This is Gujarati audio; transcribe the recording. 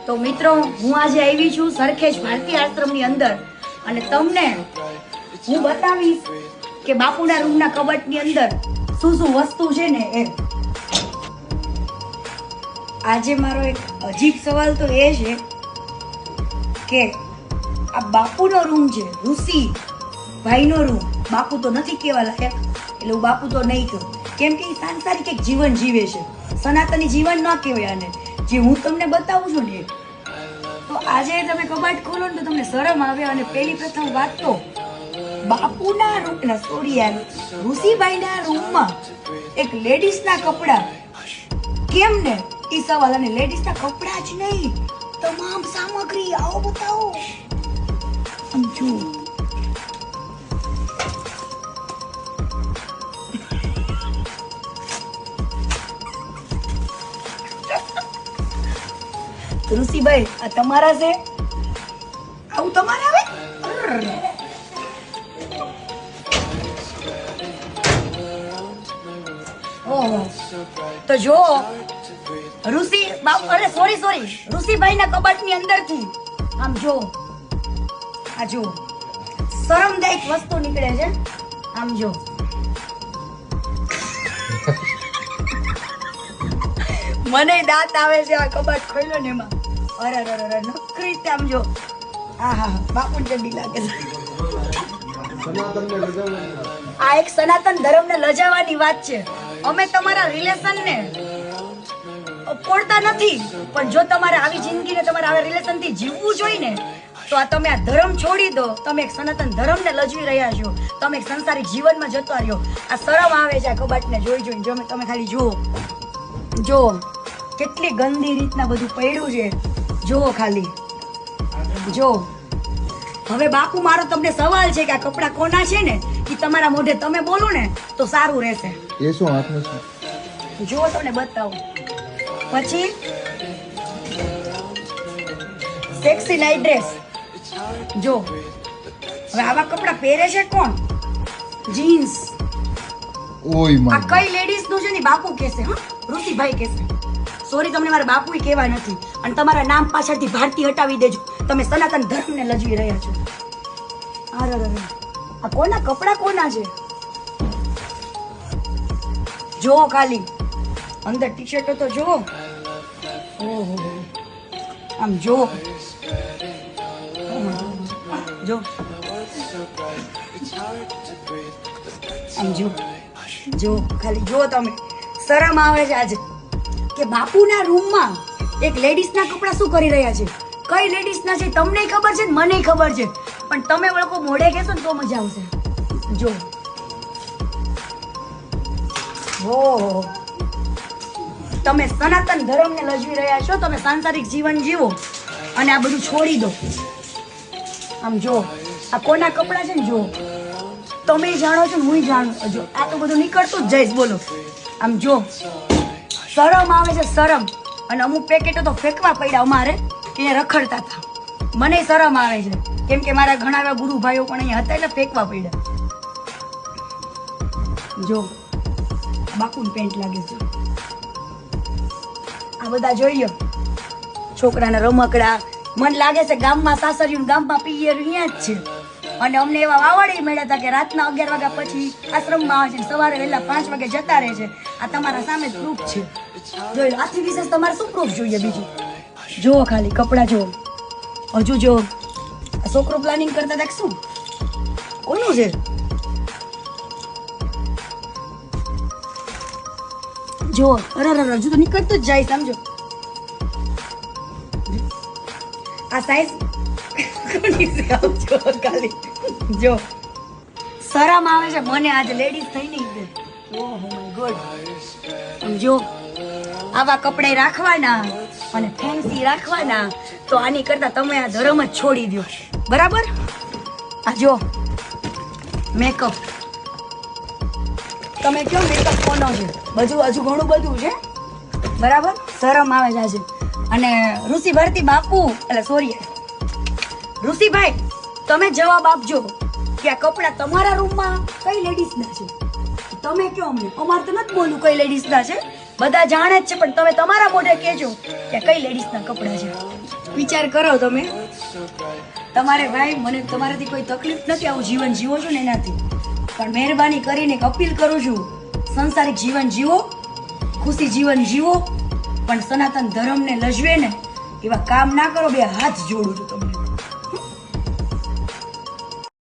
તો મિત્રો હું આજે આવી છું સરખેજ ભારતી આશ્રમની અંદર અને તમને હું બતાવીશ કે બાપુના રૂમના કબાટની અંદર શું શું વસ્તુ છે ને એ. આજે મારો એક અજીબ સવાલ તો એ છે કે આ બાપુનો રૂમ છે, ઋષિ ભાઈનો રૂમ. બાપુ તો નથી કહેવા લાયક, એટલે હું બાપુ તો નહીં કહું, કેમ કે એ સાંસારિક એક જીવન જીવે છે, સનાતની જીવન ન કહેવાય આને. જે હું તમને બતાવું છું ને, તો આજે તમે કબાટ ખોલો ને તો તમને શરમ આવે. અને પહેલી પ્રથમ વાત તો બાપુના રૂમના સોરી યાર ઋષિભાઈના રૂમમાં એક લેડીઝના કપડા કેમ ને એ સવાલ. અને લેડીઝના કપડા જ નહીં, તમામ સામગ્રી આવો બતાવો. સમજો ઋષિભાઈ આ તમારા છે, આવું તમારે આવે. ઓહો તો જો ઋષિ અરે સોરી ઋષિભાઈ ના કબાટ ની અંદર થી આમ જો, આ જો શરમદાયક વસ્તુ નીકળે છે. આમ જો મને દાંત આવે છે આ કબાટ ખોલ્યો ને એમાં. અરે નકરી આમ જો. હા બાપુ ચડી લાગે છે. આ એક સનાતન ધર્મને લજાવવાની વાત છે. અમે તમારા રિલેશન ને પોડતા નથી, પણ જો તમારે આવી જિંદગીને તમારે આવા રિલેશન થી જીવવું જોઈએ ને, તો આ તમે આ ધર્મ છોડી દો. તમે એક સનાતન ધર્મને લજવી રહ્યા છો, તમે એક સંસારિક જીવનમાં જતો રહ્યો. આ શરમ આવે છે આ કબાટને જોઈને. જો તમે ખાલી જુઓ કેટલી ગંદી રીતના બધું પડ્યું છે. જુઓ ખાલી જો. હવે બાપુ મારો તમને સવાલ છે કે આ કપડા કોના છે ને એ તમારા મોઢે તમે બોલો ને તો સારું રહેશે. એ શું હાથનું છે? જુઓ તમને બતાવું. પછી સેક્સી નાઇટ ડ્રેસ જો. હવે આવા કપડા પહેરે છે કોણ? જીન્સ. ઓય આ માં, કઈ લેડીઝ નું છે ને બાપુ કહેશે, ઋષિભાઈ કહેશે. સોરી, તમને મારા બાપુ કહેવા નથી. અને તમારા નામ પાછળથી ભારતી હટાવી દેજો. તમે સનાતન ધર્મને લજવી રહ્યા છો. અરે આ કોના કપડા કોના છે? જો ખાલી અંદર ટી શર્ટો તો જો. ઓહો આમ જો આમ જો ખાલી જો. તમે શરમ આવે છે આજે કે બાપુના રૂમમાં એક લેડીઝના કપડા શું કરી રહ્યા છે? કઈ લેડીઝના છે તમને ખબર છે, મને ખબર છે, પણ તમે લોકો મોઢે કહેશો ને તો મજા આવશે. જો હો, તમે સનાતન ધર્મને લજવી રહ્યા છો, તમે સાંસારિક જીવન જીવો અને આ બધું છોડી દો. આમ જો આ કોના કપડા છે ને જો. તમે જાણો છો, હું જાણું. જો આ તો બધું નીકળતું જ જઈશ. બોલો આમ જો. શરમ આવે છે, શરમ. અને અમુક પેકેટો તો ફેંકવા પડ્યા અમારે કે રખડતા હતા. મને શરમ આવે છે, કેમ કે મારા ઘણા એવા ગુરુ ભાઈઓ પણ અહીંયા હતા એટલે ફેંકવા પડ્યા. જો બાપુની પેન્ટ લાગે છે. આ બધા જોઈ લો છોકરાના રમકડા. મને લાગે છે ગામમાં સાસરિયું ગામમાં પિયર અહીંયા જ છે. અને અમને એવા વાવડી મળ્યા હતા કે રાતના 11 વાગ્યા પછી આશ્રમમાં આવે છે, સવારે વહેલા 5 વાગે જતા રહે છે. આ તમારા સામે પ્રૂફ છે. જોઈ લો. આથી વિશેષ તમારે શું પ્રૂફ જોઈએ બીજું? જુઓ ખાલી કપડા જુઓ. હજુ જો આ છોકરો પ્લાનિંગ કરતા હતા શું કોનું છે? જો અરે હજુ તો નીકળતું જ જાય. સમજો આ સાઈઝ કોની છે? આવજો ખાલી જો. શરમ આવે છે મને આજે લેડીઝ થઈ નહીં. ઓહો માય ગોડ. જો આવા કપડે રાખવાના અને ફેન્સી રાખવાના, તો આની કરતા તમે આ ધર્મ જ છોડી દો. બરાબર? આ જો મેકઅપ. તમે કયો મેકઅપ કોનો છે? બધું હજુ ઘણું બધું છે. બરાબર? શરમ આવે છે આજે. અને ઋષિ ભારતી બાપુ એટલે સોરી ઋષિભાઈ, તમે જવાબ આપજો કે આ કપડા તમારા રૂમમાં કઈ લેડીઝના છે? તમે કયો અમને. અમારે તો નથી બોલવું કઈ લેડીઝના છે. બધા જાણે જ છે, પણ તમે તમારા મોઢે કહેજો કે કઈ લેડીઝના કપડાં છે. વિચાર કરો તમે. તમારે ભાઈ મને તમારાથી કોઈ તકલીફ નથી, આવું જીવન જીવો છો ને એનાથી, પણ મહેરબાની કરીને એક અપીલ કરું છું, સંસારિક જીવન જીવો, ખુશી જીવન જીવો, પણ સનાતન ધર્મને લજવે ને એવા કામ ના કરો. બે હાથ જોડું છું તમને.